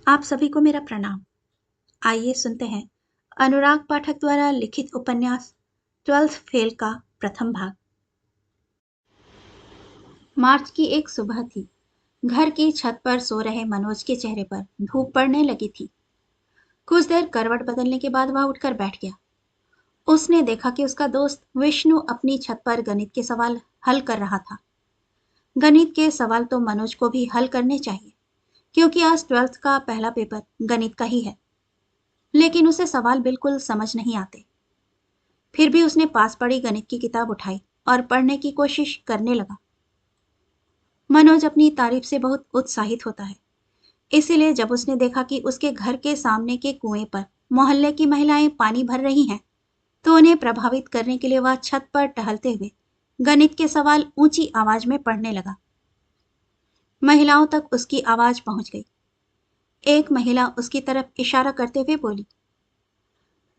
आप सभी को मेरा प्रणाम। आइए सुनते हैं अनुराग पाठक द्वारा लिखित उपन्यास 12th फेल का प्रथम भाग। मार्च की एक सुबह थी। घर की छत पर सो रहे मनोज के चेहरे पर धूप पड़ने लगी थी। कुछ देर करवट बदलने के बाद वह उठकर बैठ गया। उसने देखा कि उसका दोस्त विष्णु अपनी छत पर गणित के सवाल हल कर रहा था। गणित के सवाल तो मनोज को भी हल करने चाहिए, क्योंकि आज 12th का पहला पेपर गणित का ही है। लेकिन उसे सवाल बिल्कुल समझ नहीं आते। फिर भी उसने पास पड़ी गणित की किताब उठाई और पढ़ने की कोशिश करने लगा। मनोज अपनी तारीफ से बहुत उत्साहित होता है, इसीलिए जब उसने देखा कि उसके घर के सामने के कुएं पर मोहल्ले की महिलाएं पानी भर रही हैं, तो उन्हें प्रभावित करने के लिए वह छत पर टहलते हुए गणित के सवाल ऊंची आवाज में पढ़ने लगा। महिलाओं तक उसकी आवाज पहुंच गई। एक महिला उसकी तरफ इशारा करते हुए बोली,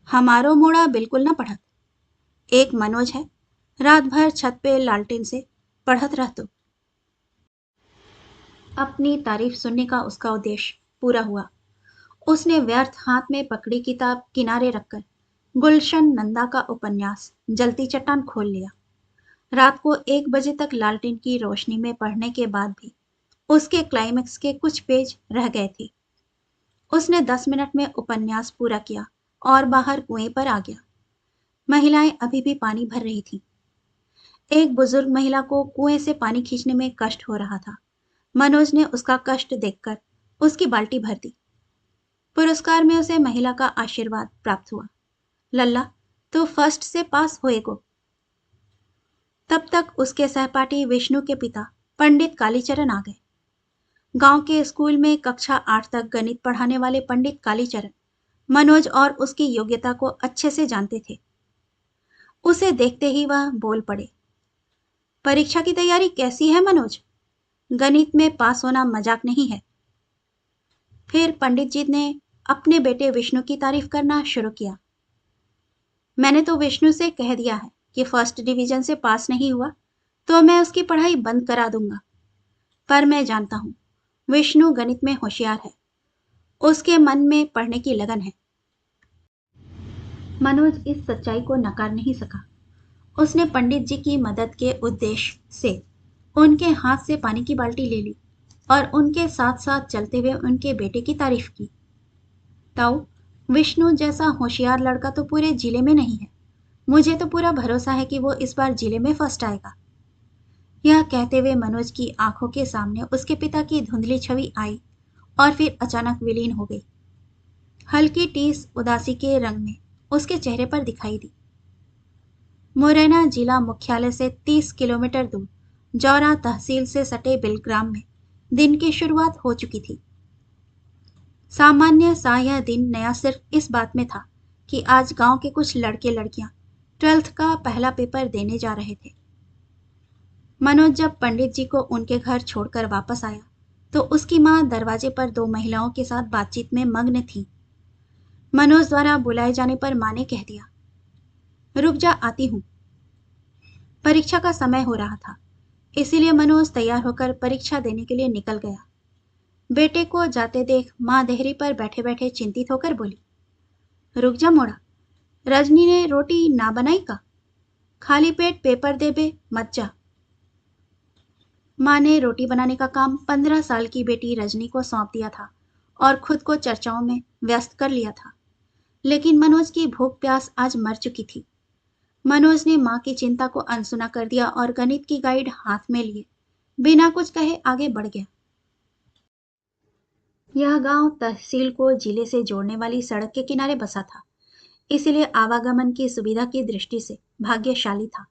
हमारो मोड़ा बिल्कुल न पढ़त। एक मनोज है, रात भर छत पे लालटेन से पढ़त रहतो। अपनी तारीफ सुनने का उसका उद्देश्य पूरा हुआ। उसने व्यर्थ हाथ में पकड़ी किताब किनारे रखकर गुलशन नंदा का उपन्यास जलती चट्टान खोल लिया। रात को 1 बजे तक लालटेन की रोशनी में पढ़ने के बाद भी उसके क्लाइमेक्स के कुछ पेज रह गए थे। उसने 10 मिनट में उपन्यास पूरा किया और बाहर कुएं पर आ गया। महिलाएं अभी भी पानी भर रही थीं। एक बुजुर्ग महिला को कुएं से पानी खींचने में कष्ट हो रहा था। मनोज ने उसका कष्ट देखकर उसकी बाल्टी भर दी। पुरस्कार में उसे महिला का आशीर्वाद प्राप्त हुआ। लल्ला, तो फर्स्ट से पास होएगो। तब तक उसके सहपाठी विष्णु के पिता पंडित कालीचरण आ गए। गांव के स्कूल में कक्षा 8 तक गणित पढ़ाने वाले पंडित कालीचरण मनोज और उसकी योग्यता को अच्छे से जानते थे। उसे देखते ही वह बोल पड़े, परीक्षा की तैयारी कैसी है मनोज? गणित में पास होना मजाक नहीं है। फिर पंडित जी ने अपने बेटे विष्णु की तारीफ करना शुरू किया। मैंने तो विष्णु से कह दिया है कि फर्स्ट डिवीजन से पास नहीं हुआ तो मैं उसकी पढ़ाई बंद करा दूंगा। पर मैं जानता हूँ, विष्णु गणित में होशियार है। उसके मन में पढ़ने की लगन है। मनोज इस सच्चाई को नकार नहीं सका। उसने पंडित जी की मदद के उद्देश्य से उनके हाथ से पानी की बाल्टी ले ली और उनके साथ साथ चलते हुए उनके बेटे की तारीफ की। ताऊ, विष्णु जैसा होशियार लड़का तो पूरे जिले में नहीं है। मुझे तो पूरा भरोसा है कि वो इस बार जिले में फर्स्ट आएगा। यह कहते हुए मनोज की आंखों के सामने उसके पिता की धुंधली छवि आई और फिर अचानक विलीन हो गई। हल्की टीस उदासी के रंग में उसके चेहरे पर दिखाई दी। मुरैना जिला मुख्यालय से 30 किलोमीटर दूर जौरा तहसील से सटे बिलग्राम में दिन की शुरुआत हो चुकी थी। सामान्य सा यह दिन नया सिर्फ इस बात में था कि आज गांव के कुछ लड़के लड़कियां 12th का पहला पेपर देने जा रहे थे। मनोज जब पंडित जी को उनके घर छोड़कर वापस आया तो उसकी मां दरवाजे पर दो महिलाओं के साथ बातचीत में मग्न थी। मनोज द्वारा बुलाए जाने पर मां ने कह दिया, रुक जा, आती हूं। परीक्षा का समय हो रहा था, इसीलिए मनोज तैयार होकर परीक्षा देने के लिए निकल गया। बेटे को जाते देख मां देहरी पर बैठे बैठे चिंतित होकर बोली, रुक जा मोड़ा, रजनी ने रोटी ना बनाई का? खाली पेट पेपर दे बे मत जा। माँ ने रोटी बनाने का काम 15 साल की बेटी रजनी को सौंप दिया था और खुद को चर्चाओं में व्यस्त कर लिया था। लेकिन मनोज की भूख प्यास आज मर चुकी थी। मनोज ने माँ की चिंता को अनसुना कर दिया और गणित की गाइड हाथ में लिए बिना कुछ कहे आगे बढ़ गया। यह गांव तहसील को जिले से जोड़ने वाली सड़क के किनारे बसा था, इसलिए आवागमन की सुविधा की दृष्टि से भाग्यशाली था।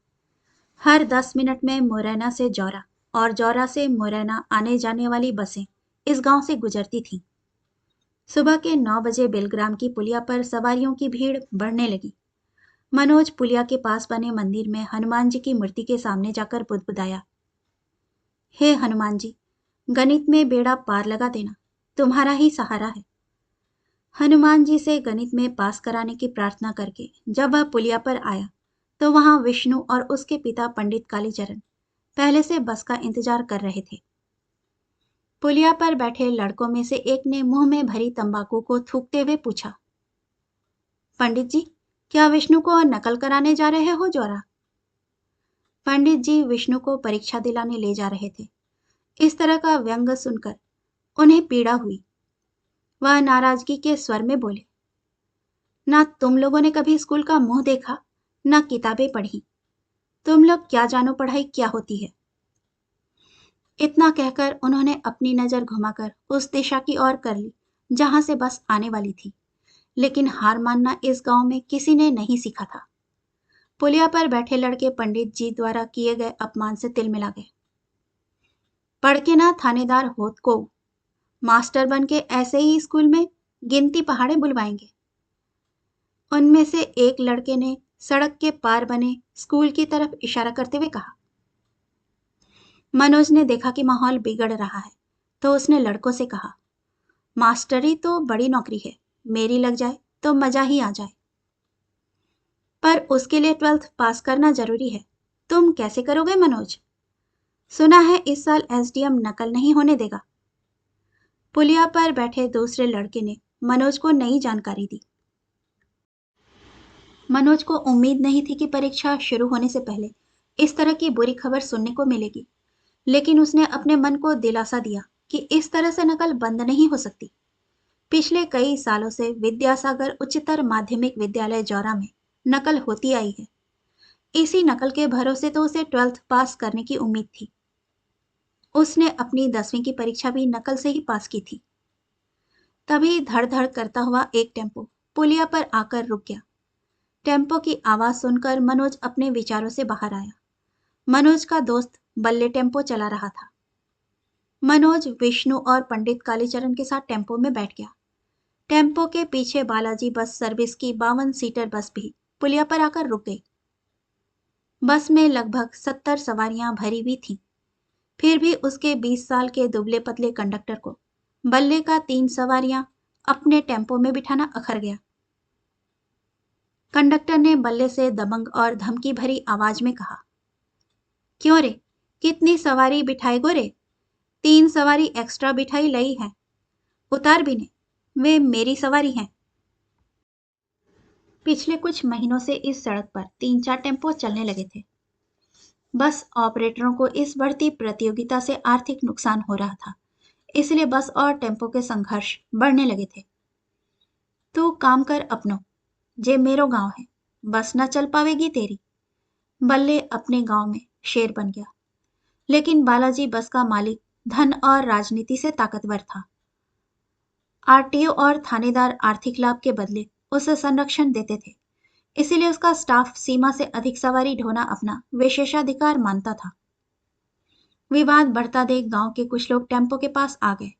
हर 10 मिनट में मुरैना से जौरा और जौरा से मुरैना आने जाने वाली बसें इस गांव से गुजरती थीं। सुबह के 9 बजे बेलग्राम की पुलिया पर सवारियों की भीड़ बढ़ने लगी। मनोज पुलिया के पास बने मंदिर में हनुमान जी की मूर्ति के सामने जाकर बुदबुदाया, हे हनुमान जी, गणित में बेड़ा पार लगा देना, तुम्हारा ही सहारा है। हनुमान जी से गणित में पास कराने की प्रार्थना करके जब वह पुलिया पर आया तो वहां विष्णु और उसके पिता पंडित कालीचरण पहले से बस का इंतजार कर रहे थे। पुलिया पर बैठे लड़कों में से एक ने मुंह में भरी तंबाकू को थूकते हुए पूछा, पंडित जी, क्या विष्णु को नकल कराने जा रहे हो जोरा? पंडित जी विष्णु को परीक्षा दिलाने ले जा रहे थे। इस तरह का व्यंग सुनकर उन्हें पीड़ा हुई। वह नाराजगी के स्वर में बोले, ना तुम लोगों ने कभी स्कूल का मुंह देखा, ना किताबें पढ़ी। तुम लोग क्या जानो पढ़ाई क्या होती है। इतना कहकर उन्होंने अपनी नजर घुमाकर उस दिशा की ओर कर ली जहां से बस आने वाली थी। लेकिन हार मानना इस गांव में किसी ने नहीं सीखा था। पुलिया पर बैठे लड़के पंडित जी द्वारा किए गए अपमान से तिलमिला गए। पढ़ के ना थानेदार होत को, मास्टर बन के ऐसे ही स्कूल में गिनती पहाड़े बुलवाएंगे। उनमें से एक लड़के ने सड़क के पार बने स्कूल की तरफ इशारा करते हुए कहा। मनोज ने देखा कि माहौल बिगड़ रहा है, तो उसने लड़कों से कहा, मास्टरी तो बड़ी नौकरी है, मेरी लग जाए तो मजा ही आ जाए। पर उसके लिए 12th पास करना जरूरी है। तुम कैसे करोगे मनोज? सुना है इस साल एसडीएम नकल नहीं होने देगा। पुलिया पर बैठे दूसरे लड़के ने मनोज को नई जानकारी दी। मनोज को उम्मीद नहीं थी कि परीक्षा शुरू होने से पहले इस तरह की बुरी खबर सुनने को मिलेगी, लेकिन उसने अपने मन को दिलासा दिया कि इस तरह से नकल बंद नहीं हो सकती। पिछले कई सालों से विद्यासागर उच्चतर माध्यमिक विद्यालय जौरा में नकल होती आई है। इसी नकल के भरोसे तो उसे 12th पास करने की उम्मीद थी। उसने अपनी 10वीं की परीक्षा भी नकल से ही पास की थी। तभी धड़ धड़ करता हुआ एक टेम्पो पुलिया पर आकर रुक गया। टेम्पो की आवाज सुनकर मनोज अपने विचारों से बाहर आया। मनोज का दोस्त बल्ले टेम्पो चला रहा था। मनोज विष्णु और पंडित कालीचरण के साथ टेम्पो में बैठ गया। टेम्पो के पीछे बालाजी बस सर्विस की 52 सीटर बस भी पुलिया पर आकर रुक गई। बस में लगभग 70 सवारियां भरी हुई थीं। फिर भी उसके 20 साल के दुबले पतले कंडक्टर को बल्ले का 3 सवारियां अपने टेम्पो में बिठाना अखर गया। कंडक्टर ने बल्ले से दबंग और धमकी भरी आवाज में कहा, क्यों रे, कितनी सवारी बिठाए गो रे? 3 सवारी एक्स्ट्रा बिठाई लई है, उतार भी ने, वे मेरी सवारी हैं। पिछले कुछ महीनों से इस सड़क पर 3-4 टेम्पो चलने लगे थे। बस ऑपरेटरों को इस बढ़ती प्रतियोगिता से आर्थिक नुकसान हो रहा था, इसलिए बस और टेम्पो के संघर्ष बढ़ने लगे थे। तू काम कर अपनो, जे मेरो गांव है, बस न चल पावेगी तेरी। बल्ले अपने गांव में शेर बन गया। लेकिन बालाजी बस का मालिक धन और राजनीति से ताकतवर था। आरटीओ और थानेदार आर्थिक लाभ के बदले उसे संरक्षण देते थे, इसीलिए उसका स्टाफ सीमा से अधिक सवारी ढोना अपना विशेषाधिकार मानता था। विवाद बढ़ता देख गांव के कुछ लोग टेम्पो के पास आ गए।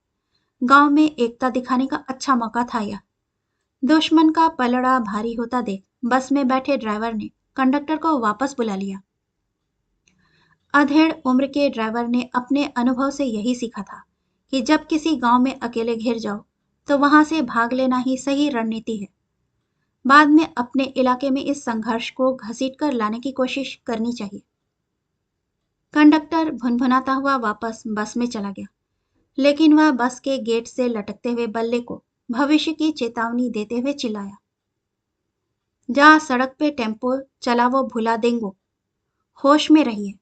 गांव में एकता दिखाने का अच्छा मौका था यह। दुश्मन का पलड़ा भारी होता देख बस में बैठे ड्राइवर ने कंडक्टर को वापस बुला लिया। अधेड़ उम्र के ड्राइवर ने अपने अनुभव से यही सीखा था कि जब किसी गांव में अकेले घिर जाओ तो वहां से भाग लेना ही सही रणनीति है। बाद में अपने इलाके में इस संघर्ष को घसीट कर लाने की कोशिश करनी चाहिए। कंडक्टर भुनभुनाता हुआ वापस बस में चला गया, लेकिन वह बस के गेट से लटकते हुए बल्ले को भविष्य की चेतावनी देते हुए चिल्लाया, जहां सड़क पे टेम्पो चला वो भुला देंगो, होश में रहिए।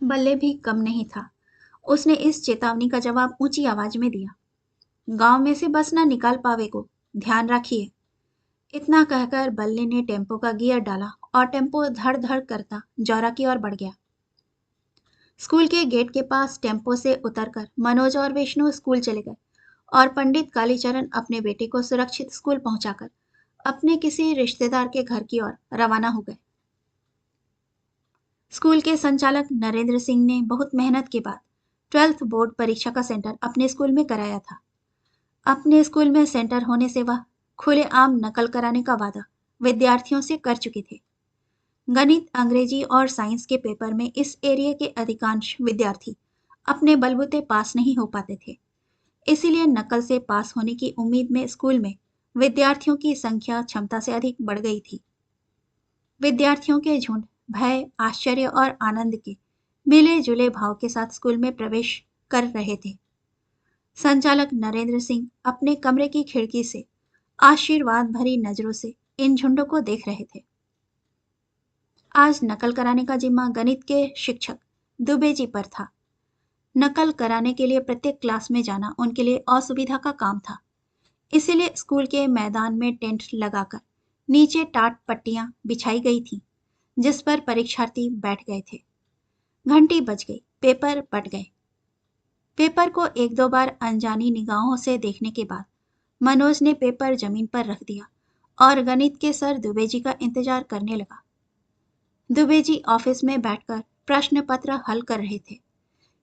बल्ले भी कम नहीं था। उसने इस चेतावनी का जवाब ऊंची आवाज में दिया, गांव में से बस ना निकाल पावेगो, ध्यान रखिए। इतना कहकर बल्ले ने टेम्पो का गियर डाला और टेम्पो धड़ धड़ करता जौरा की ओर बढ़ गया। स्कूल के गेट के पास टेम्पो से उतरकर मनोज और विष्णु स्कूल चले गए और पंडित कालीचरण अपने बेटे को सुरक्षित स्कूल पहुंचाकर अपने किसी रिश्तेदार के घर की ओर रवाना हो गए। स्कूल के संचालक नरेंद्र सिंह ने बहुत मेहनत के बाद 12th बोर्ड परीक्षा का सेंटर अपने स्कूल में कराया था। अपने स्कूल में सेंटर होने से वह खुलेआम नकल कराने का वादा विद्यार्थियों से कर चुके थे। गणित, अंग्रेजी और साइंस के पेपर में इस एरिया के अधिकांश विद्यार्थी अपने बलबूते पास नहीं हो पाते थे, इसीलिए नकल से पास होने की उम्मीद में स्कूल में विद्यार्थियों की संख्या क्षमता से अधिक बढ़ गई थी। विद्यार्थियों के झुंड भय, आश्चर्य और आनंद के मिले जुले भाव के साथ स्कूल में प्रवेश कर रहे थे। संचालक नरेंद्र सिंह अपने कमरे की खिड़की से आशीर्वाद भरी नजरों से इन झुंडों को देख रहे थे। आज नकल कराने का जिम्मा गणित के शिक्षक दुबे जी पर था। नकल कराने के लिए प्रत्येक क्लास में जाना उनके लिए असुविधा का काम था। इसीलिए स्कूल के मैदान में टेंट लगाकर नीचे टाट पट्टियां बिछाई गई थीं, जिस पर परीक्षार्थी बैठ गए थे। घंटी बज गई, पेपर बट गए। पेपर को एक दो बार अनजानी निगाहों से देखने के बाद मनोज ने पेपर जमीन पर रख दिया और गणित के सर दुबे जी का इंतजार करने लगा। दुबे जी ऑफिस में बैठकर प्रश्न पत्र हल कर रहे थे।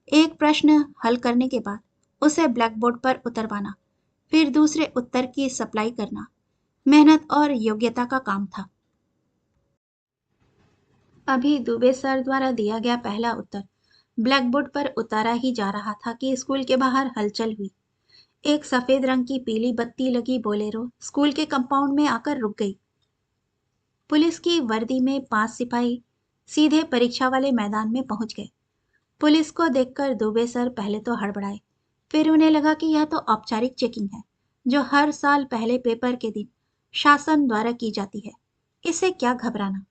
एक प्रश्न हल करने के बाद उसे ब्लैकबोर्ड पर उतरवाना, फिर दूसरे उत्तर की सप्लाई करना मेहनत और योग्यता का काम था। अभी दुबे सर द्वारा दिया गया पहला उत्तर ब्लैकबोर्ड पर उतारा ही जा रहा था कि स्कूल के बाहर हलचल हुई। एक सफेद रंग की पीली बत्ती लगी बोलेरो स्कूल के कंपाउंड में आकर रुक गई। पुलिस की वर्दी में 5 सिपाही सीधे परीक्षा वाले मैदान में पहुंच गए। पुलिस को देखकर दुबे सर पहले तो हड़बड़ाए, फिर उन्हें लगा कि यह तो औपचारिक चेकिंग है, जो हर साल पहले पेपर के दिन शासन द्वारा की जाती है। इससे क्या घबराना।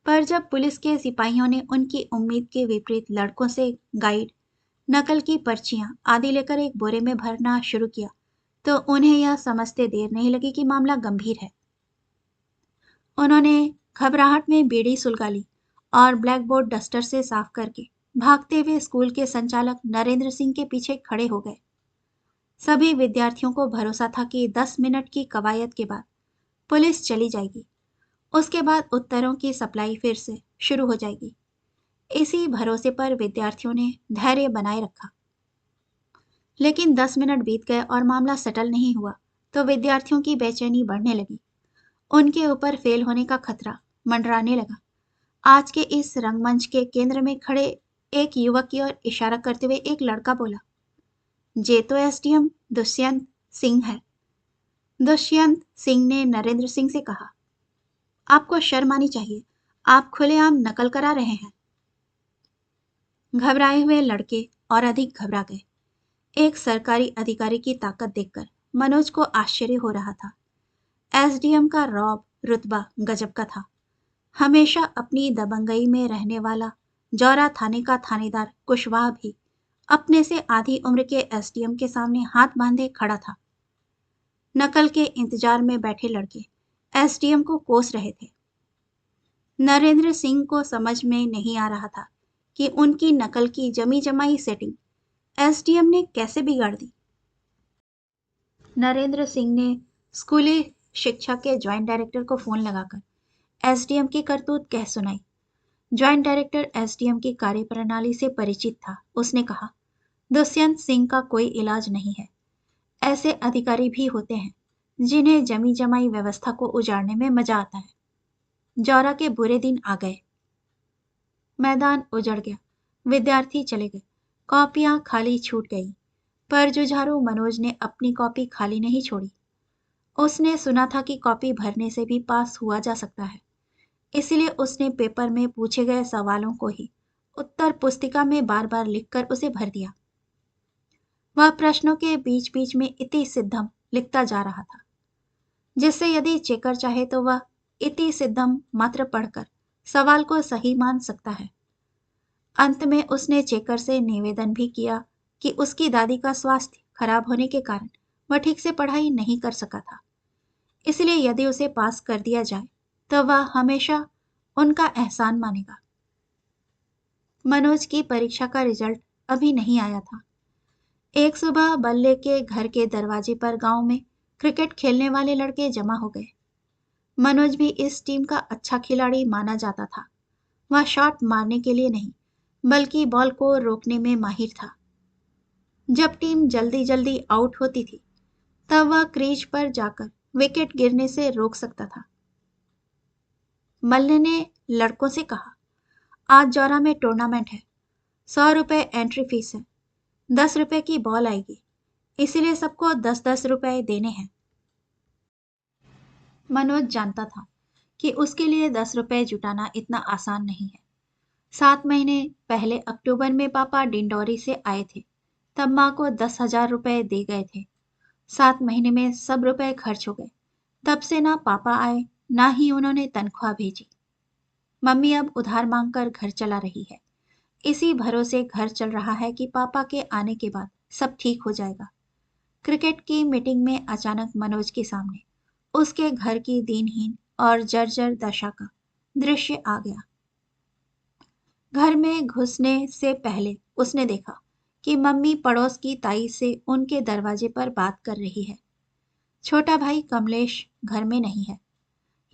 पर जब पुलिस के सिपाहियों ने उनकी उम्मीद के विपरीत लड़कों से गाइड, नकल की पर्चियां आदि लेकर एक बोरे में भरना शुरू किया, तो उन्हें यह समझते देर नहीं लगी कि मामला गंभीर है। उन्होंने घबराहट में बीड़ी सुलगा ली और ब्लैकबोर्ड डस्टर से साफ करके भागते हुए स्कूल के संचालक नरेंद्र सिंह के पीछे खड़े हो गए। सभी विद्यार्थियों को भरोसा था कि 10 मिनट की कवायद के बाद पुलिस चली जाएगी। उसके बाद उत्तरों की सप्लाई फिर से शुरू हो जाएगी। इसी भरोसे पर विद्यार्थियों ने धैर्य बनाए रखा। लेकिन 10 मिनट बीत गए और मामला सेटल नहीं हुआ, तो विद्यार्थियों की बेचैनी बढ़ने लगी। उनके ऊपर फेल होने का खतरा मंडराने लगा। आज के इस रंगमंच के केंद्र में खड़े एक युवक की ओर इशारा करते हुए एक लड़का बोला, जे तो एसडीएम दुष्यंत सिंह है। दुष्यंत सिंह ने नरेंद्र सिंह से कहा, आपको शर्म आनी चाहिए, आप खुलेआम नकल करा रहे हैं। घबराए हुए लड़के और अधिक घबरा गए। एक सरकारी अधिकारी की ताकत देखकर मनोज को आश्चर्य हो रहा था। एसडीएम का रौब रुतबा गजब का था। हमेशा अपनी दबंगई में रहने वाला जौरा थाने का थानेदार कुशवाहा भी अपने से आधी उम्र के एसडीएम के सामने हाथ बांधे खड़ा था। नकल के इंतजार में बैठे लड़के एसडीएम को कोस रहे थे। नरेंद्र सिंह को समझ में नहीं आ रहा था कि उनकी नकल की जमी जमाई सेटिंग एसडीएम ने कैसे बिगाड़ दी। नरेंद्र सिंह ने स्कूली शिक्षा के ज्वाइंट डायरेक्टर को फोन लगाकर एसडीएम की करतूत कह सुनाई। ज्वाइंट डायरेक्टर एसडीएम की कार्यप्रणाली से परिचित था। उसने कहा, दुष्यंत सिंह का कोई इलाज नहीं है। ऐसे अधिकारी भी होते हैं जिन्हें जमी जमाई व्यवस्था को उजाड़ने में मजा आता है। जौरा के बुरे दिन आ गए। मैदान उजड़ गया। विद्यार्थी चले गए। कॉपियां खाली छूट गई। पर जुझारू मनोज ने अपनी कॉपी खाली नहीं छोड़ी। उसने सुना था कि कॉपी भरने से भी पास हुआ जा सकता है। इसलिए उसने पेपर में पूछे गए सवालों को ही उत्तर पुस्तिका में बार बार लिखकर उसे भर दिया। वह प्रश्नों के बीच बीच में इति सिद्धम लिखता जा रहा था, जिससे यदि चेकर चाहे तो वह इति सिद्धम मात्र पढ़कर सवाल को सही मान सकता है। अंत में उसने चेकर से निवेदन भी किया कि उसकी दादी का स्वास्थ्य खराब होने के कारण वह ठीक से पढ़ाई नहीं कर सका था। इसलिए यदि उसे पास कर दिया जाए तो वह हमेशा उनका एहसान मानेगा। मनोज की परीक्षा का रिजल्ट अभी नहीं आया था। एक सुबह बल्ले के घर के दरवाजे पर गांव में क्रिकेट खेलने वाले लड़के जमा हो गए। मनोज भी इस टीम का अच्छा खिलाड़ी माना जाता था। वह शॉट मारने के लिए नहीं, बल्कि बॉल को रोकने में माहिर था। जब टीम जल्दी जल्दी आउट होती थी, तब वह क्रीज पर जाकर विकेट गिरने से रोक सकता था। मल्ले ने लड़कों से कहा, आज जौरा में टूर्नामेंट है। 100 रुपए एंट्री फीस है। 10 रुपए की बॉल आएगी, इसीलिए सबको 10-10 रुपए देने हैं। मनोज जानता था कि उसके लिए 10 रुपए जुटाना इतना आसान नहीं है। 7 महीने पहले अक्टूबर में पापा डिंडोरी से आए थे। तब माँ को 10,000 रुपए दे गए थे। 7 महीने में सब रुपए खर्च हो गए। तब से ना पापा आए, ना ही उन्होंने तनख्वाह भेजी। मम्मी अब उधार मांगकर घर चला रही है। इसी भरोसे घर चल रहा है कि पापा के आने के बाद सब ठीक हो जाएगा। क्रिकेट की मीटिंग में अचानक मनोज के सामने उसके घर की दीनहीन और जर्जर दशा का दृश्य आ गया। घर में घुसने से पहले उसने देखा कि मम्मी पड़ोस की ताई से उनके दरवाजे पर बात कर रही है। छोटा भाई कमलेश घर में नहीं है।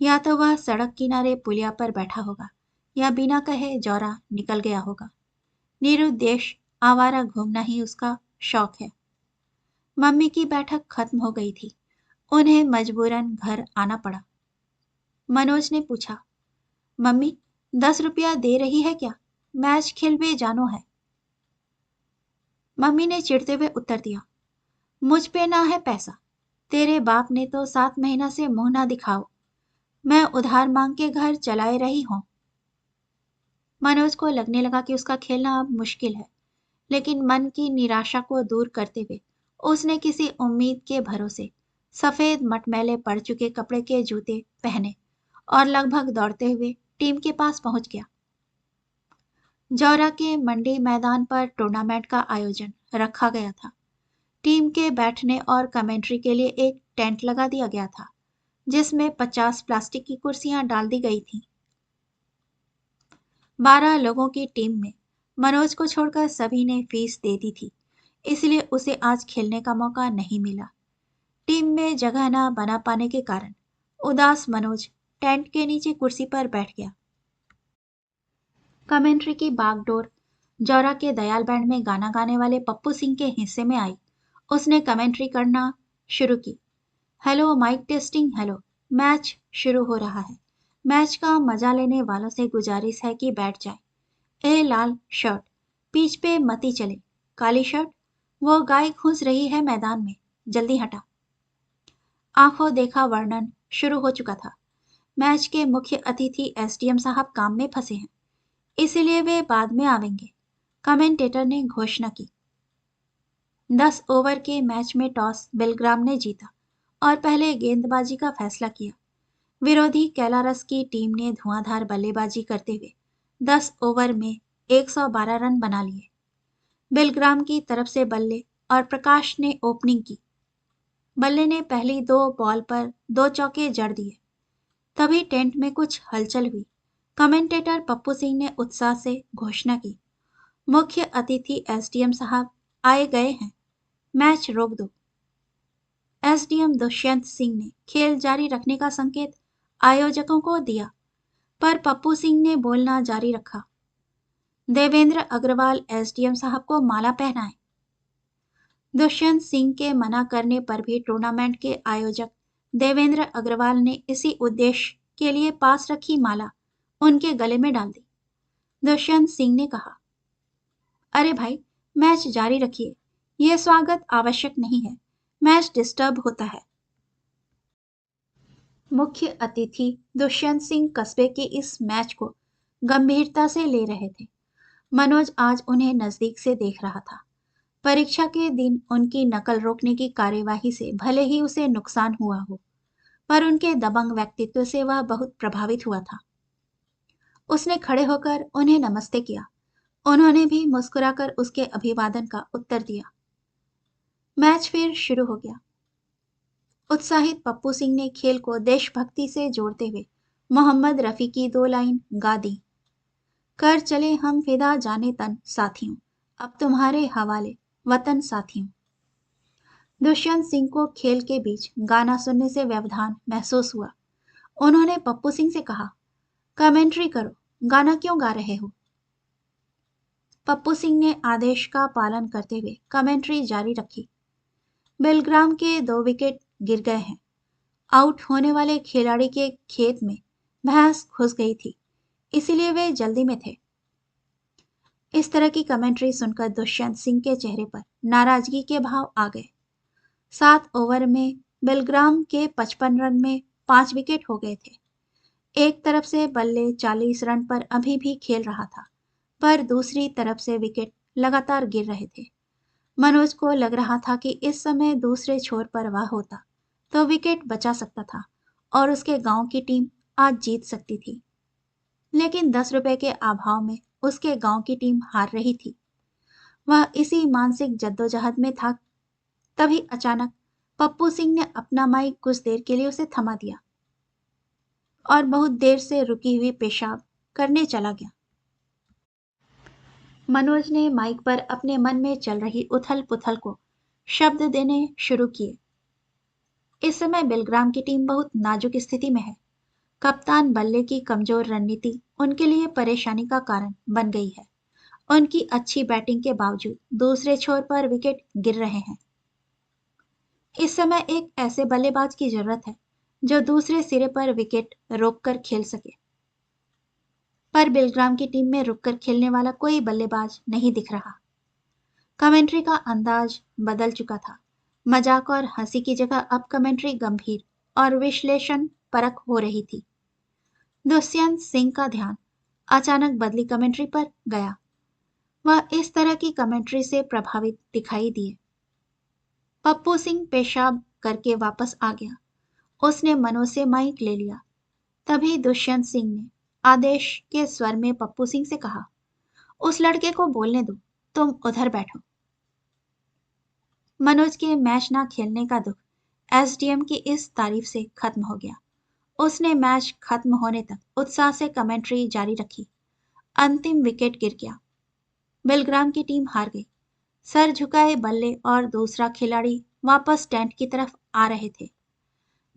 या तो वह सड़क किनारे पुलिया पर बैठा होगा या बिना कहे जौरा निकल गया होगा। निरुद्देश आवारा घूमना ही उसका शौक है। मम्मी की बैठक खत्म हो गई थी। उन्हें मजबूरन घर आना पड़ा। मनोज ने पूछा, मम्मी 10 रुपया दे रही है क्या? मैच खेलवे जानो है। मम्मी ने चिढ़ते हुए उत्तर दिया, मुझ पे ना है पैसा। तेरे बाप ने तो 7 महीना से मुंह ना दिखाओ। मैं उधार मांग के घर चलाए रही हूं। मनोज को लगने लगा कि उसका खेलना अब मुश्किल है, लेकिन मन की निराशा को दूर करते हुए उसने किसी उम्मीद के भरोसे सफेद मटमैले पड़ चुके कपड़े के जूते पहने और लगभग दौड़ते हुए टीम के पास पहुंच गया। जौरा के मंडी मैदान पर टूर्नामेंट का आयोजन रखा गया था। टीम के बैठने और कमेंट्री के लिए एक टेंट लगा दिया गया था, जिसमें 50 प्लास्टिक की कुर्सियां डाल दी गई थीं। 12 लोगों की टीम में मनोज को छोड़कर सभी ने फीस दे दी थी, इसलिए उसे आज खेलने का मौका नहीं मिला। टीम में जगह न बना पाने के कारण उदास मनोज टेंट के नीचे कुर्सी पर बैठ गया। कमेंट्री की बागडोर जौरा के दयाल बैंड में गाना गाने वाले पप्पू सिंह के हिस्से में आई। उसने कमेंट्री करना शुरू की। Hello mic testing, hello. Match शुरू हो रहा है। मैच का मजा लेने वालों से गुजारिश है कि बैठ जाए। ए लाल शर्ट, पिच पे मती चले। काली शर्ट, वो गाय घुस रही है मैदान में, जल्दी हटा। आंखों देखा वर्णन शुरू हो चुका था। मैच के मुख्य अतिथि एसडीएम साहब काम में फंसे हैं, इसीलिए वे बाद में आवेंगे। कमेंटेटर ने घोषणा की। 10 ओवर के मैच में टॉस बेलग्राम ने जीता और पहले गेंदबाजी का फैसला किया। विरोधी कैलारस की टीम ने धुआंधार बल्लेबाजी करते हुए 10 ओवर में 112 रन बना लिए। बेलग्राम की तरफ से बल्ले और प्रकाश ने ओपनिंग की। बल्ले ने पहली 2 बॉल पर 2 चौके जड़ दिए। तभी टेंट में कुछ हलचल हुई। कमेंटेटर पप्पू सिंह ने उत्साह से घोषणा की, मुख्य अतिथि एसडीएम साहब आए गए हैं, मैच रोक दो। एसडीएम दुष्यंत सिंह ने खेल जारी रखने का संकेत आयोजकों को दिया, पर पप्पू सिंह ने बोलना जारी रखा। देवेंद्र अग्रवाल एसडीएम साहब को माला पहनाए। दुष्यंत सिंह के मना करने पर भी टूर्नामेंट के आयोजक देवेंद्र अग्रवाल ने इसी उद्देश्य के लिए पास रखी माला उनके गले में डाल दी। दुष्यंत सिंह ने कहा, अरे भाई, मैच जारी रखिए, यह स्वागत आवश्यक नहीं है, मैच डिस्टर्ब होता है। मुख्य अतिथि दुष्यंत सिंह कस्बे के इस मैच को गंभीरता से ले रहे थे। मनोज आज उन्हें नजदीक से देख रहा था। परीक्षा के दिन उनकी नकल रोकने की कार्यवाही से भले ही उसे नुकसान हुआ हो, पर उनके दबंग व्यक्तित्व से वह बहुत प्रभावित हुआ था। उसने खड़े होकर उन्हें नमस्ते किया। उन्होंने भी मुस्कुराकर उसके अभिवादन का उत्तर दिया। मैच फिर शुरू हो गया। उत्साहित पप्पू सिंह ने खेल को देशभक्ति से जोड़ते हुए मोहम्मद रफी की 2 लाइन गा दी। कर चले हम फिदा जाने तन साथियों, अब तुम्हारे हवाले वतन साथियों। दुष्यंत सिंह को खेल के बीच गाना सुनने से व्यवधान महसूस हुआ। उन्होंने पप्पू सिंह से कहा, कमेंट्री करो, गाना क्यों गा रहे हो? पप्पू सिंह ने आदेश का पालन करते हुए कमेंट्री जारी रखी। बेलग्राम के 2 विकेट गिर गए हैं। आउट होने वाले खिलाड़ी के खेत में भैंस घुस गई थी, इसीलिए वे जल्दी में थे। इस तरह की कमेंट्री सुनकर दुष्यंत सिंह के चेहरे पर नाराजगी के भाव आ गए। 7 ओवर में बेलग्राम के 55 रन में 5 विकेट हो गए थे। एक तरफ से बल्ले 40 रन पर अभी भी खेल रहा था, पर दूसरी तरफ से विकेट लगातार गिर रहे थे। मनोज को लग रहा था कि इस समय दूसरे छोर पर वह होता तो विकेट बचा सकता था और उसके गांव की टीम आज जीत सकती थी। लेकिन 10 रुपए के अभाव में उसके गांव की टीम हार रही थी। वह इसी मानसिक जद्दोजहद में था। तभी अचानक पप्पू सिंह ने अपना माइक कुछ देर के लिए उसे थमा दिया और बहुत देर से रुकी हुई पेशाब करने चला गया। मनोज ने माइक पर अपने मन में चल रही उथल पुथल को शब्द देने शुरू किए। इस समय बिलग्राम की टीम बहुत नाजुक स्थिति में है। कप्तान बल्ले की कमजोर रणनीति उनके लिए परेशानी का कारण बन गई है। उनकी अच्छी बैटिंग के बावजूद दूसरे छोर पर विकेट गिर रहे हैं। इस समय एक ऐसे बल्लेबाज की जरूरत है जो दूसरे सिरे पर विकेट रोककर खेल सके। पर बिलग्राम की टीम में रुककर खेलने वाला कोई बल्लेबाज नहीं दिख रहा। कमेंट्री का अंदाज बदल चुका था। मजाक और हंसी की जगह अब कमेंट्री गंभीर और विश्लेषण परक हो रही थी। दुष्यंत सिंह का ध्यान अचानक बदली कमेंट्री पर गया। वह इस तरह की कमेंट्री से प्रभावित दिखाई दिए। पप्पू सिंह पेशाब करके वापस आ गया। उसने मनोज से माइक ले लिया। तभी दुष्यंत सिंह ने आदेश के स्वर में पप्पू सिंह से कहा, उस लड़के को बोलने दो, तुम उधर बैठो। मनोज के मैच ना खेलने का दुख एसडीएम की इस तारीफ से खत्म हो गया। उसने मैच खत्म होने तक उत्साह से कमेंट्री जारी रखी। अंतिम विकेट गिर गया। बिलग्राम की टीम हार गई। सर झुकाए बल्ले और दूसरा खिलाड़ी वापस टेंट की तरफ आ रहे थे।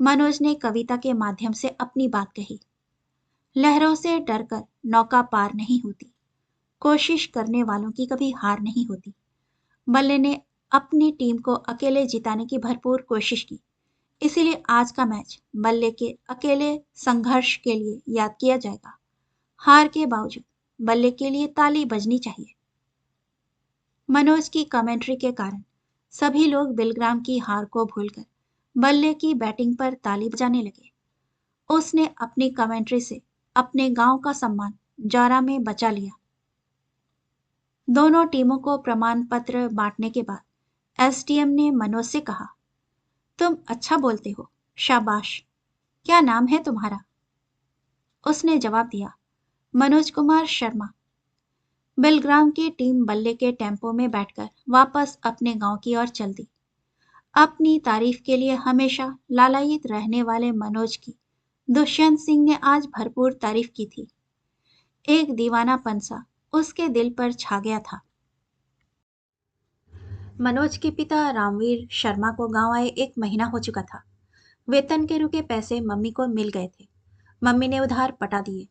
मनोज ने कविता के माध्यम से अपनी बात कही। लहरों से डरकर नौका पार नहीं होती। कोशिश करने वालों की कभी हार नहीं होती। बल्ले ने अपनी टीम को अकेले जिताने की भरपूर कोशिश की। इसीलिए आज का मैच बल्ले के अकेले संघर्ष के लिए याद किया जाएगा। हार के बावजूद बल्ले के लिए ताली बजनी चाहिए। मनोज की कमेंट्री के कारण सभी लोग बिलग्राम की हार को भूलकर बल्ले की बैटिंग पर ताली बजाने लगे। उसने अपनी कमेंट्री से अपने गांव का सम्मान जौरा में बचा लिया। दोनों टीमों को प्रमाण पत्र बांटने के बाद एसडीएम ने मनोज से कहा, तुम अच्छा बोलते हो, शाबाश। क्या नाम है तुम्हारा? उसने जवाब दिया, मनोज कुमार शर्मा। बिलग्राम की टीम बल्ले के टेम्पो में बैठकर वापस अपने गांव की ओर चल दी। अपनी तारीफ के लिए हमेशा लालायित रहने वाले मनोज की दुष्यंत सिंह ने आज भरपूर तारीफ की थी। एक दीवानापन सा उसके दिल पर छा गया था। मनोज के पिता रामवीर शर्मा को गांव आए 1 महीना हो चुका था। वेतन के रुके पैसे मम्मी को मिल गए थे। मम्मी ने उधार पटा दिए।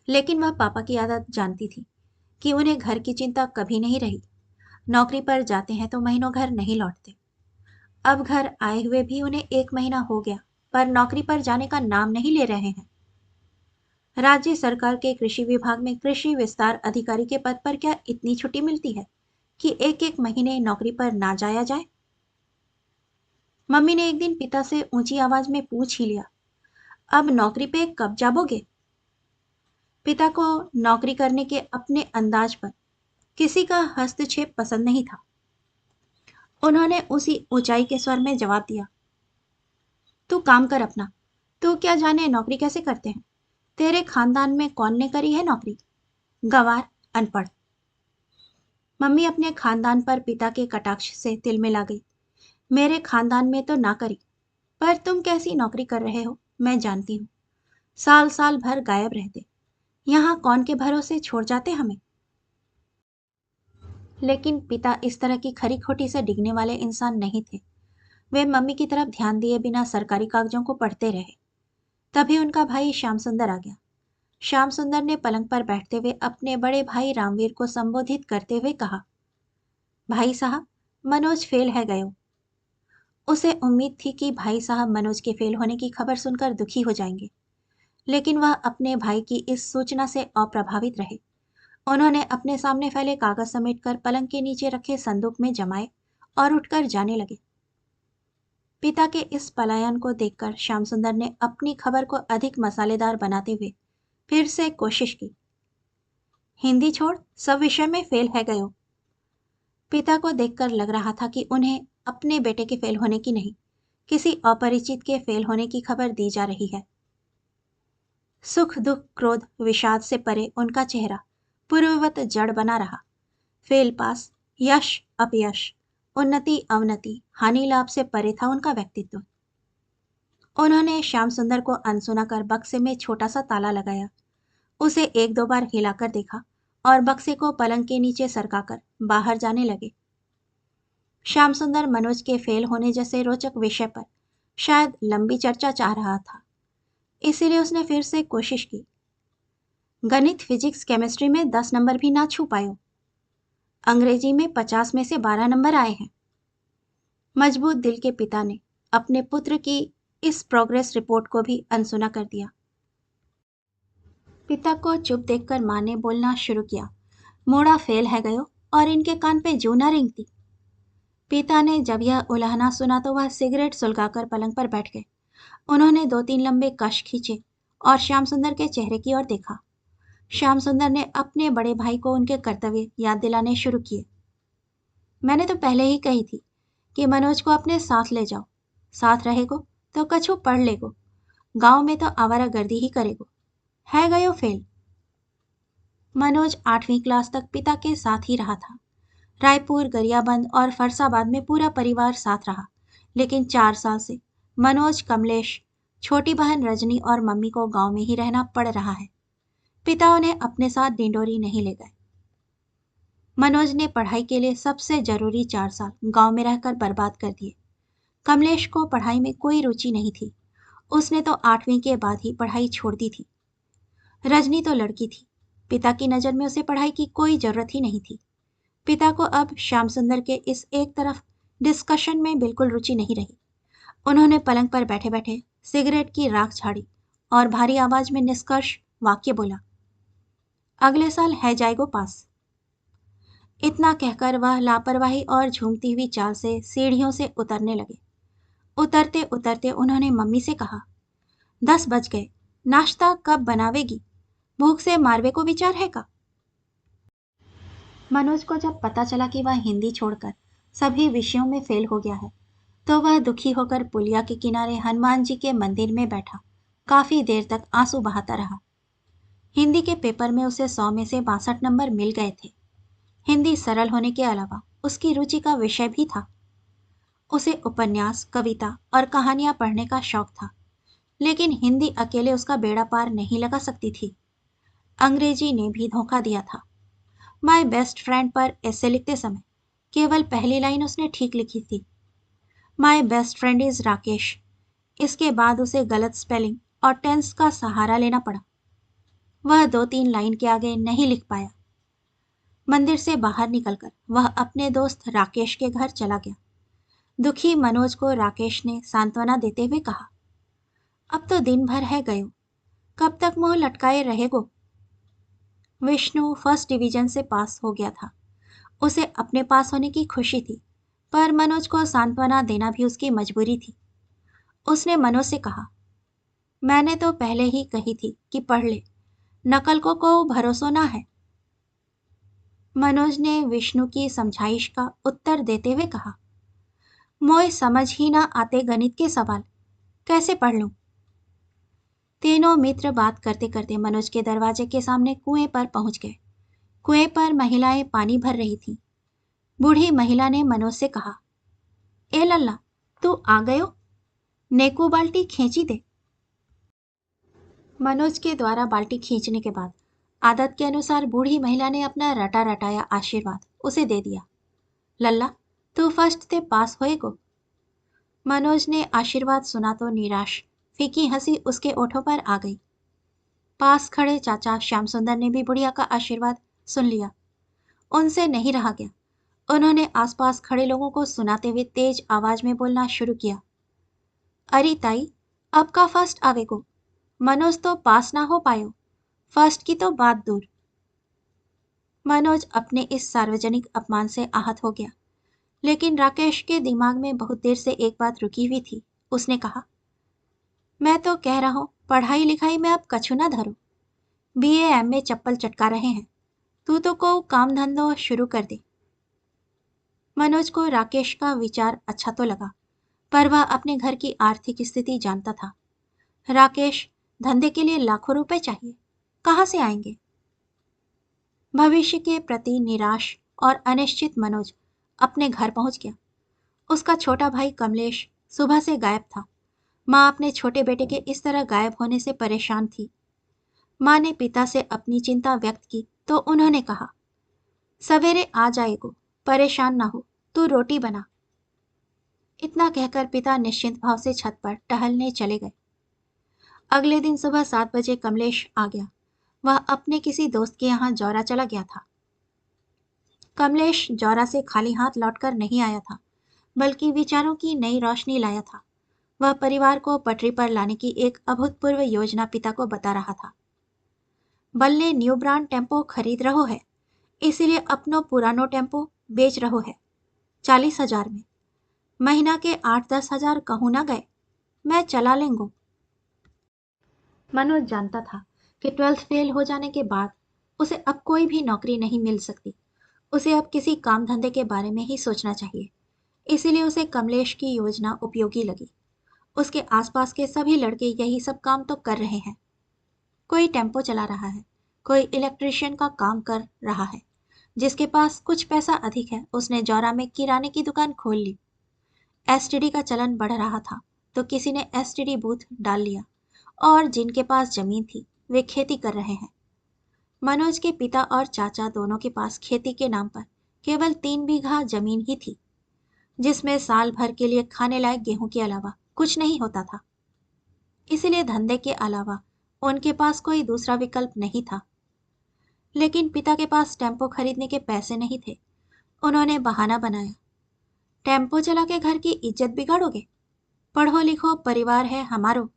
लेकिन वह पापा की आदत जानती थी कि उन्हें घर की चिंता कभी नहीं रही। नौकरी पर जाते हैं तो महीनों घर नहीं लौटते। अब घर आए हुए भी उन्हें 1 महीना हो गया, पर नौकरी पर जाने का नाम नहीं ले रहे हैं। राज्य सरकार के कृषि विभाग में कृषि विस्तार अधिकारी के पद पर क्या इतनी छुट्टी मिलती है कि एक एक महीने नौकरी पर ना जाया जाए? मम्मी ने एक दिन पिता से ऊंची आवाज में पूछ ही लिया, अब नौकरी पे कब जाओगे? पिता को नौकरी करने के अपने अंदाज पर किसी का हस्तक्षेप पसंद नहीं था। उन्होंने उसी ऊंचाई के स्वर में जवाब दिया, तू काम कर अपना। तू क्या जाने नौकरी कैसे करते हैं? तेरे खानदान में कौन ने करी है नौकरी? गंवार, अनपढ़। मम्मी अपने खानदान पर पिता के कटाक्ष से तिलमिला गई। मेरे खानदान में तो ना करी, पर तुम कैसी नौकरी कर रहे हो मैं जानती हूँ। साल साल भर गायब रहते, यहाँ कौन के भरोसे छोड़ जाते हमें। लेकिन पिता इस तरह की खरी खोटी से डिगने वाले इंसान नहीं थे। वे मम्मी की तरफ ध्यान दिए बिना सरकारी कागजों को पढ़ते रहे। तभी उनका भाई श्याम सुंदर आ गया। श्याम सुंदर ने पलंग पर बैठते हुए अपने बड़े भाई रामवीर को संबोधित करते हुए कहा, भाई साहब, मनोज फेल है गयो। उसे उम्मीद थी कि भाई साहब मनोज के फेल होने की खबर सुनकर दुखी हो जाएंगे, लेकिन वह अपने भाई की इस सूचना से अप्रभावित रहे। उन्होंने अपने सामने फैले कागज समेटकर पलंग के नीचे रखे संदूक में जमाए और उठकर जाने लगे। पिता के इस पलायन को देखकर श्याम सुंदर ने अपनी खबर को अधिक मसालेदार बनाते हुए फिर से कोशिश की। हिंदी छोड़ सब विषय में फेल है गयो। पिता को देखकर लग रहा था कि उन्हें अपने बेटे के फेल होने की नहीं, किसी अपरिचित के फेल होने की खबर दी जा रही है। सुख दुख क्रोध विषाद से परे उनका चेहरा पूर्ववत जड़ बना रहा। फेल पास, यश अपयश, उन्नति अवनति, हानि लाभ से परे था उनका व्यक्तित्व। उन्होंने श्याम सुंदर को अनसुना कर बक्से में छोटा सा ताला लगाया, उसे एक दो बार हिलाकर देखा और बक्से को पलंग के नीचे सरकाकर बाहर जाने लगे। श्याम सुंदर मनोज के फेल होने जैसे रोचक विषय पर शायद लंबी चर्चा चाह रहा था, इसीलिए उसने फिर से कोशिश की। गणित फिजिक्स केमिस्ट्री में 10 नंबर भी ना छू पायो। अंग्रेजी में 50 में से 12 नंबर आए हैं। मजबूत दिल के पिता ने अपने पुत्र की इस प्रोग्रेस रिपोर्ट को भी अनसुना कर दिया। पिता को चुप देखकर माँ ने बोलना शुरू किया, मोड़ा फेल है गयो और इनके कान पे जू ना रेंगती। पिता ने जब यह उलाहना सुना तो वह सिगरेट सुलगाकर पलंग पर बैठ गए। उन्होंने 2-3 लंबे कश खींचे और श्याम सुंदर के चेहरे की ओर देखा। श्याम सुंदर ने अपने बड़े भाई को उनके कर्तव्य याद दिलाने शुरू किए। मैंने तो पहले ही कही थी कि मनोज को अपने साथ ले जाओ, साथ रहेगो तो कछु पढ़ लेगो, गांव में तो आवारागर्दी ही करेगो, है गयो फेल। मनोज 8वीं क्लास तक पिता के साथ ही रहा था। रायपुर, गरियाबंद और फरसाबाद में पूरा परिवार साथ रहा, लेकिन 4 साल से मनोज, कमलेश, छोटी बहन रजनी और मम्मी को गांव में ही रहना पड़ रहा है। पिता उन्हें अपने साथ डिंडोरी नहीं ले गए। मनोज ने पढ़ाई के लिए सबसे जरूरी 4 साल गांव में रहकर बर्बाद कर दिए। कमलेश को पढ़ाई में कोई रुचि नहीं थी, उसने तो 8वीं के बाद ही पढ़ाई छोड़ दी थी। रजनी तो लड़की थी, पिता की नज़र में उसे पढ़ाई की कोई जरूरत ही नहीं थी। पिता को अब श्याम सुंदर के इस एक तरफ डिस्कशन में बिल्कुल रुचि नहीं रही। उन्होंने पलंग पर बैठे बैठे सिगरेट की राख झाड़ी और भारी आवाज में निष्कर्ष वाक्य बोला, अगले साल है जाएगो पास। इतना कहकर वह लापरवाही और झूमती हुई चाल से सीढ़ियों से उतरने लगे। उतरते उतरते उन्होंने मम्मी से कहा, 10 बज गए, नाश्ता कब बनावेगी, भूख से मारवे को विचार है का। मनोज को जब पता चला कि वह हिंदी छोड़कर सभी विषयों में फेल हो गया है, तो वह दुखी होकर पुलिया के किनारे हनुमान जी के मंदिर में बैठा काफी देर तक आंसू बहाता रहा। हिंदी के पेपर में उसे 100 में से 62 नंबर मिल गए थे। हिंदी सरल होने के अलावा उसकी रुचि का विषय भी था। उसे उपन्यास, कविता और कहानियां पढ़ने का शौक था, लेकिन हिंदी अकेले उसका बेड़ा पार नहीं लगा सकती थी। अंग्रेजी ने भी धोखा दिया था। माय बेस्ट फ्रेंड पर ऐसे लिखते समय केवल पहली लाइन उसने ठीक लिखी थी, my best friend is Rakesh. इसके बाद उसे गलत स्पेलिंग और टेंस का सहारा लेना पड़ा। वह 2-3 लाइन के आगे नहीं लिख पाया। मंदिर से बाहर निकलकर वह अपने दोस्त राकेश के घर चला गया। दुखी मनोज को राकेश ने सांत्वना देते हुए कहा, अब तो दिन भर है गयो, कब तक मुंह लटकाए रहेगो। विष्णु फर्स्ट डिवीजन से पास हो गया था। उसे अपने पास होने की खुशी थी, पर मनोज को सांत्वना देना भी उसकी मजबूरी थी। उसने मनोज से कहा, मैंने तो पहले ही कही थी कि पढ़ ले, नकल को भरोसा ना है। मनोज ने विष्णु की समझाइश का उत्तर देते हुए कहा, मोए समझ ही ना आते गणित के सवाल, कैसे पढ़ लूं। तीनों मित्र बात करते करते मनोज के दरवाजे के सामने कुएं पर पहुंच गए। कुएं पर महिलाएं पानी भर रही थीं। बूढ़ी महिला ने मनोज से कहा, ए लल्ला, तू आ गयो, नेकू बाल्टी खींची दे। मनोज के द्वारा बाल्टी खींचने के बाद आदत के अनुसार बूढ़ी महिला ने अपना रटा रटाया आशीर्वाद उसे दे दिया, लल्ला तू फर्स्ट से पास होएगो। मनोज ने आशीर्वाद सुना तो निराश फीकी हंसी उसके ओठों पर आ गई। पास खड़े चाचा श्याम सुंदर ने भी बुढ़िया का आशीर्वाद सुन लिया। उनसे नहीं रहा गया। उन्होंने आसपास खड़े लोगों को सुनाते हुए तेज आवाज में बोलना शुरू किया, अरे ताई, अब का फर्स्ट आवेगो, मनोज तो पास ना हो पायो, फर्स्ट की तो बात दूर। मनोज अपने इस सार्वजनिक अपमान से आहत हो गया, लेकिन राकेश के दिमाग में बहुत देर से एक बात रुकी हुई थी। उसने कहा, मैं तो कह रहा हूं पढ़ाई लिखाई में अब कछु ना धरो, BA MA चप्पल चटका रहे हैं, तू तो को काम धंधो शुरू कर दे। मनोज को राकेश का विचार अच्छा तो लगा, पर वह अपने घर की आर्थिक स्थिति जानता था। राकेश, धंधे के लिए लाखों रुपए चाहिए, कहाँ से आएंगे? भविष्य के प्रति निराश और अनिश्चित मनोज अपने घर पहुंच गया। उसका छोटा भाई कमलेश सुबह से गायब था। माँ अपने छोटे बेटे के इस तरह गायब होने से परेशान थी। माँ ने पिता से अपनी चिंता व्यक्त की तो उन्होंने कहा, सवेरे आ जाएगो, परेशान ना हो, तू रोटी बना। इतना कहकर पिता निश्चिंत भाव से छत पर टहलने चले गए। अगले दिन सुबह 7 बजे कमलेश आ गया। वह अपने किसी दोस्त के यहाँ जौरा चला गया था। कमलेश जौरा से खाली हाथ लौटकर नहीं आया था, बल्कि विचारों की नई रोशनी लाया था। वह परिवार को पटरी पर लाने की एक अभूतपूर्व योजना पिता को बता रहा था। बल्ले न्यू ब्रांड टेम्पो खरीद रहो है, इसीलिए अपनो पुरानो टेम्पो बेच रहो है 40,000 में। महीना के 8-10 हजार कहूँ ना गए, मैं चला लेंगो। मनोज जानता था कि 12th फेल हो जाने के बाद उसे अब कोई भी नौकरी नहीं मिल सकती। उसे अब किसी काम धंधे के बारे में ही सोचना चाहिए। इसीलिए उसे कमलेश की योजना उपयोगी लगी। उसके आसपास के सभी लड़के यही सब काम तो कर रहे हैं। कोई टेम्पो चला रहा है, कोई इलेक्ट्रिशियन का काम कर रहा है। जिसके पास कुछ पैसा अधिक है उसने जौरा में किराने की दुकान खोल ली। एसटीडी का चलन बढ़ रहा था तो किसी ने एसटीडी बूथ डाल लिया, और जिनके पास जमीन थी वे खेती कर रहे हैं। मनोज के पिता और चाचा दोनों के पास खेती के नाम पर केवल 3 बीघा जमीन ही थी, जिसमें साल भर के लिए खाने लायक गेहूं के अलावा कुछ नहीं होता था। इसलिए धंधे के अलावा उनके पास कोई दूसरा विकल्प नहीं था। लेकिन पिता के पास टेम्पो खरीदने के पैसे नहीं थे। उन्होंने बहाना बनाया, टेम्पो चला के घर की इज्जत बिगाड़ोगे? पढ़ो लिखो परिवार है हमारो।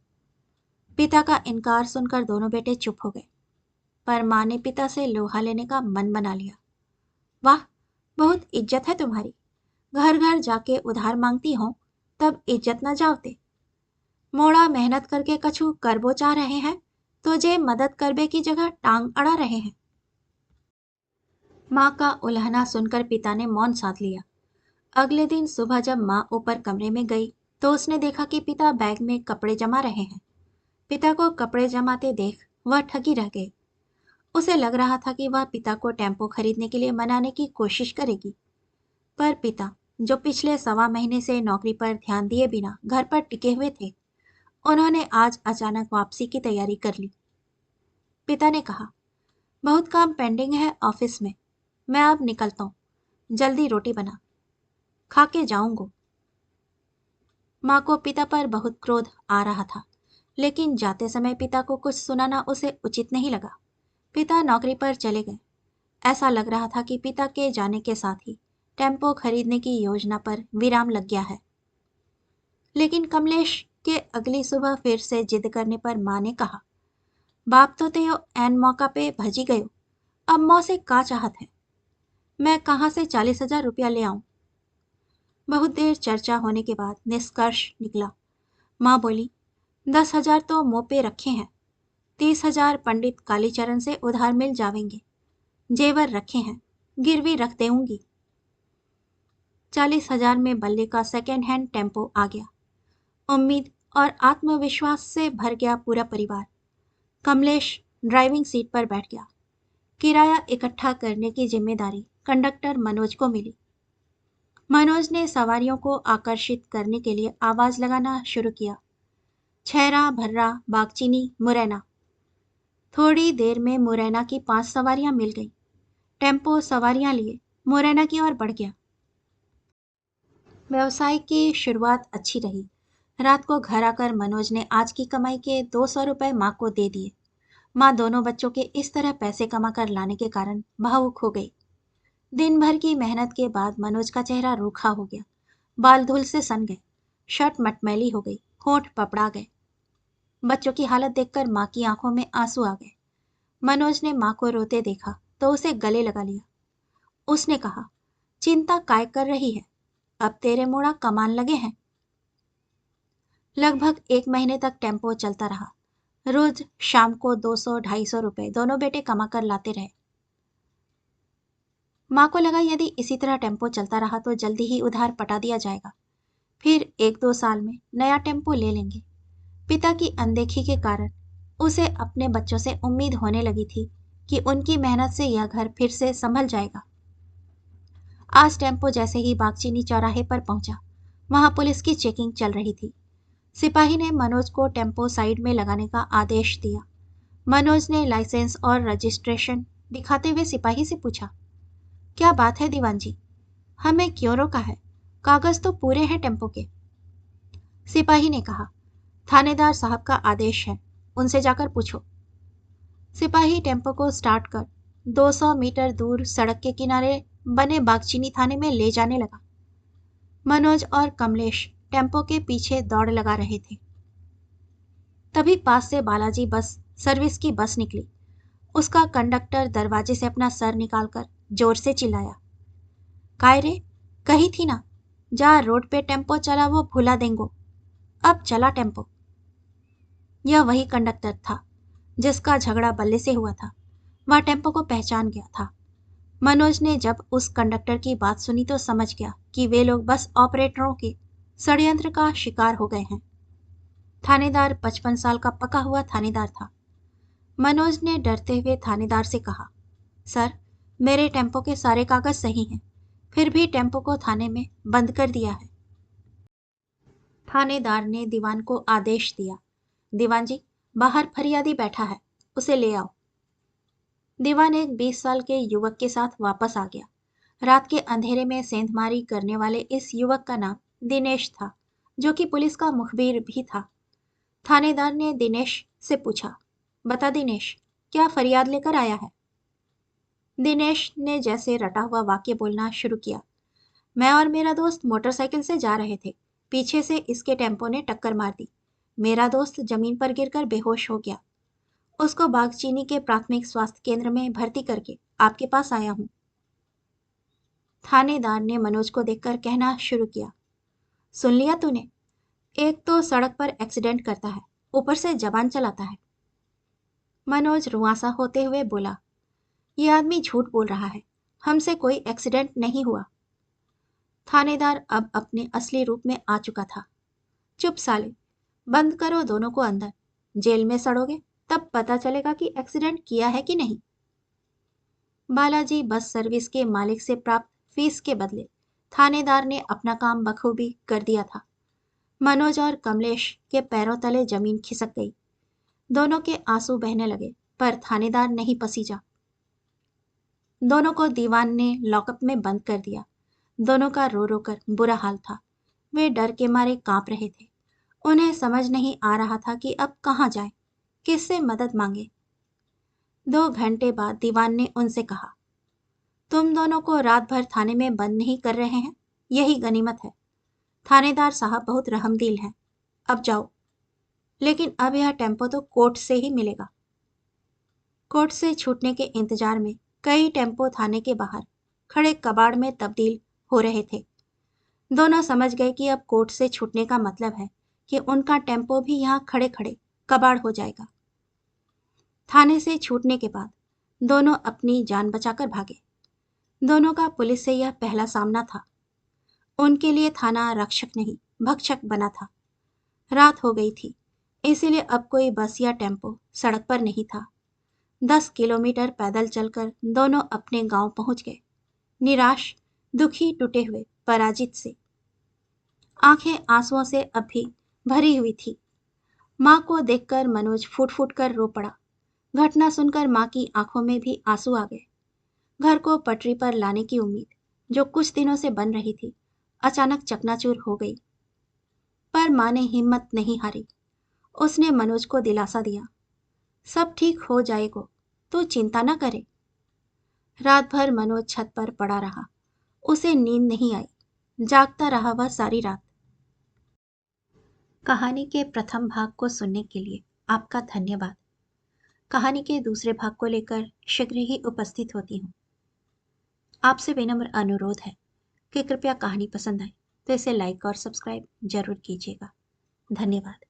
पिता का इनकार सुनकर दोनों बेटे चुप हो गए, पर माँ ने पिता से लोहा लेने का मन बना लिया। वाह, बहुत इज्जत है तुम्हारी, घर घर जाके उधार मांगती हो, तब इज्जत न जाओते। मोड़ा मेहनत करके कछु करबो चाह रहे हैं तो जे मदद करबे की जगह टांग अड़ा रहे हैं। माँ का उल्हना सुनकर पिता ने मौन साध लिया। अगले दिन सुबह जब माँ ऊपर कमरे में गई तो उसने देखा कि पिता बैग में कपड़े जमा रहे हैं। पिता को कपड़े जमाते देख वह ठगी रह गई। उसे लग रहा था कि वह पिता को टेम्पो खरीदने के लिए मनाने की कोशिश करेगी, पर पिता, जो पिछले 1.25 महीने से नौकरी पर ध्यान दिए बिना घर पर टिके हुए थे, उन्होंने आज अचानक वापसी की तैयारी कर ली। पिता ने कहा, बहुत काम पेंडिंग है ऑफिस में, मैं अब निकलता हूँ, जल्दी रोटी बना, खा के जाऊंगा। माँ को पिता पर बहुत क्रोध आ रहा था, लेकिन जाते समय पिता को कुछ सुनाना उसे उचित नहीं लगा। पिता नौकरी पर चले गए। ऐसा लग रहा था कि पिता के जाने के साथ ही टेम्पो खरीदने की योजना पर विराम लग गया है। लेकिन कमलेश के अगली सुबह फिर से जिद करने पर माँ ने कहा, बाप तो तेयो एन मौका पे भजी गयो, अब मौ से का चाहत है, मैं कहाँ से 40,000 रुपया ले आऊं? बहुत देर चर्चा होने के बाद निष्कर्ष निकला। माँ बोली, 10,000 तो मुँह पे रखे हैं, 30,000 पंडित कालीचरण से उधार मिल जावेंगे, जेवर रखे हैं, गिरवी रख देऊंगी। 40,000 में बल्ले का सेकेंड हैंड टेम्पो आ गया। उम्मीद और आत्मविश्वास से भर गया पूरा परिवार। कमलेश ड्राइविंग सीट पर बैठ गया। किराया इकट्ठा करने की जिम्मेदारी कंडक्टर मनोज को मिली। मनोज ने सवारियों को आकर्षित करने के लिए आवाज लगाना शुरू किया, छैरा भर्रा बागचीनी मुरैना। थोड़ी देर में मुरैना की 5 सवारियां मिल गई। टेम्पो सवारियां लिए मुरैना की ओर बढ़ गया। व्यवसाय की शुरुआत अच्छी रही। रात को घर आकर मनोज ने आज की कमाई के 200 रुपए माँ को दे दिए। माँ दोनों बच्चों के इस तरह पैसे कमा कर लाने के कारण भावुक हो गई। दिन भर की मेहनत के बाद मनोज का चेहरा रूखा हो गया, बाल धूल से सन गए, शर्ट मटमैली हो गई, होंठ पपड़ा गए। बच्चों की हालत देखकर माँ की आंखों में आंसू आ गए। मनोज ने माँ को रोते देखा तो उसे गले लगा लिया। उसने कहा, चिंता काय कर रही है, अब तेरे मोड़ा कमान लगे हैं। लगभग 1 महीने तक टेम्पो चलता रहा। रोज शाम को 200-250 रुपए दोनों बेटे कमा कर लाते रहे। माँ को लगा यदि इसी तरह टेम्पो चलता रहा तो जल्दी ही उधार पटा दिया जाएगा। फिर 1-2 साल में नया टेम्पो ले लेंगे। पिता की अनदेखी के कारण उसे अपने बच्चों से उम्मीद होने लगी थी कि उनकी मेहनत से यह घर फिर से संभल जाएगा। आज टेम्पो जैसे ही बागचीनी चौराहे पर पहुंचा, वहां पुलिस की चेकिंग चल रही थी। सिपाही ने मनोज को टेम्पो साइड में लगाने का आदेश दिया। मनोज ने लाइसेंस और रजिस्ट्रेशन दिखाते हुए सिपाही से पूछा, क्या बात है दीवान जी, हमें क्यों रोका है? कागज तो पूरे हैं टेम्पो के। सिपाही ने कहा, थानेदार साहब का आदेश है, उनसे जाकर पूछो। सिपाही टेम्पो को स्टार्ट कर 200 मीटर दूर सड़क के किनारे बने बागचीनी थाने में ले जाने लगा। मनोज और कमलेश टेम्पो के पीछे दौड़ लगा रहे थे। तभी पास से बालाजी बस सर्विस की बस निकली। उसका कंडक्टर दरवाजे से अपना सर निकालकर जोर से चिल्लाया, काय रे, कही थी ना, जहाँ रोड पे टेम्पो चला वो भुला देंगो, अब चला टेम्पो। यह वही कंडक्टर था जिसका झगड़ा बल्ले से हुआ था। वह टेम्पो को पहचान गया था। मनोज ने जब उस कंडक्टर की बात सुनी तो समझ गया कि वे लोग बस ऑपरेटरों के षड्यंत्र का शिकार हो गए हैं। थानेदार 55 साल का पका हुआ थानेदार था। मनोज ने डरते हुए थानेदार से कहा, सर, मेरे टेम्पो के सारे कागज सही हैं, फिर भी टेम्पो को थाने में बंद कर दिया है। थानेदार ने दीवान को आदेश दिया, दीवान जी, बाहर फरियादी बैठा है, उसे ले आओ। दीवान एक 20 साल के युवक के साथ वापस आ गया। रात के अंधेरे में सेंधमारी करने वाले इस युवक का नाम दिनेश था, जो कि पुलिस का मुखबिर भी था। थानेदार ने दिनेश से पूछा, बता दिनेश, क्या फरियाद लेकर आया है? दिनेश ने जैसे रटा हुआ वाक्य बोलना शुरू किया, मैं और मेरा दोस्त मोटरसाइकिल से जा रहे थे, पीछे से इसके टेम्पो ने टक्कर मार दी। मेरा दोस्त जमीन पर गिरकर बेहोश हो गया। उसको बागचीनी के प्राथमिक स्वास्थ्य केंद्र में भर्ती करके आपके पास आया हूं। थानेदार ने मनोज को देखकर कहना शुरू किया, सुन लिया तूने, एक तो सड़क पर एक्सीडेंट करता है, ऊपर से जबान चलाता है। मनोज रुआंसा होते हुए बोला, यह आदमी झूठ बोल रहा है, हमसे कोई एक्सीडेंट नहीं हुआ। थानेदार अब अपने असली रूप में आ चुका था। चुप साले, बंद करो दोनों को अंदर, जेल में सड़ोगे तब पता चलेगा कि एक्सीडेंट किया है कि नहीं। बालाजी बस सर्विस के मालिक से प्राप्त फीस के बदले थानेदार ने अपना काम बखूबी कर दिया था। मनोज और कमलेश के पैरों तले जमीन खिसक गई। दोनों के आंसू बहने लगे, पर थानेदार नहीं पसीजा। दोनों को दीवान ने लॉकअप में बंद कर दिया। दोनों का रो रो कर बुरा हाल था। वे डर के मारे कांप रहे थे। उन्हें समझ नहीं आ रहा था कि अब कहाँ जाए, किससे मदद मांगे। 2 घंटे बाद दीवान ने उनसे कहा, तुम दोनों को रात भर थाने में बंद नहीं कर रहे हैं, यही गनीमत है। थानेदार साहब बहुत रहमदिल हैं, अब जाओ। लेकिन अब यह टेम्पो तो कोर्ट से ही मिलेगा। कोर्ट से छूटने के इंतजार में कई टेम्पो थाने के बाहर खड़े कबाड़ में तब्दील हो रहे थे। दोनों समझ गए कि अब कोर्ट से छूटने का मतलब है कि उनका टेम्पो भी यहाँ खड़े खड़े कबाड़ हो जाएगा। थाने से छूटने के बाद दोनों अपनी जान बचाकर भागे। दोनों का पुलिस से यह पहला सामना था। उनके लिए थाना रक्षक नहीं, भक्षक बना था। रात हो गई थी, इसीलिए अब कोई बस या टेम्पो सड़क पर नहीं था। 10 किलोमीटर पैदल चलकर दोनों अपने गांव पहुंच गए, निराश, दुखी, टूटे हुए, पराजित से। आंखें आंसुओं से अब भी भरी हुई थी। माँ को देखकर मनोज फूट फूट कर रो पड़ा। घटना सुनकर माँ की आंखों में भी आंसू आ गए। घर को पटरी पर लाने की उम्मीद, जो कुछ दिनों से बन रही थी, अचानक चकनाचूर हो गई। पर माँ ने हिम्मत नहीं हारी। उसने मनोज को दिलासा दिया, सब ठीक हो जाएगा, तू चिंता न करे। रात भर मनोज छत पर पड़ा रहा। उसे नींद नहीं आई। जागता रहा वह सारी रात। कहानी के प्रथम भाग को सुनने के लिए आपका धन्यवाद। कहानी के दूसरे भाग को लेकर शीघ्र ही उपस्थित होती हूँ। आपसे विनम्र अनुरोध है कि कृपया कहानी पसंद आए तो इसे लाइक और सब्सक्राइब जरूर कीजिएगा। धन्यवाद।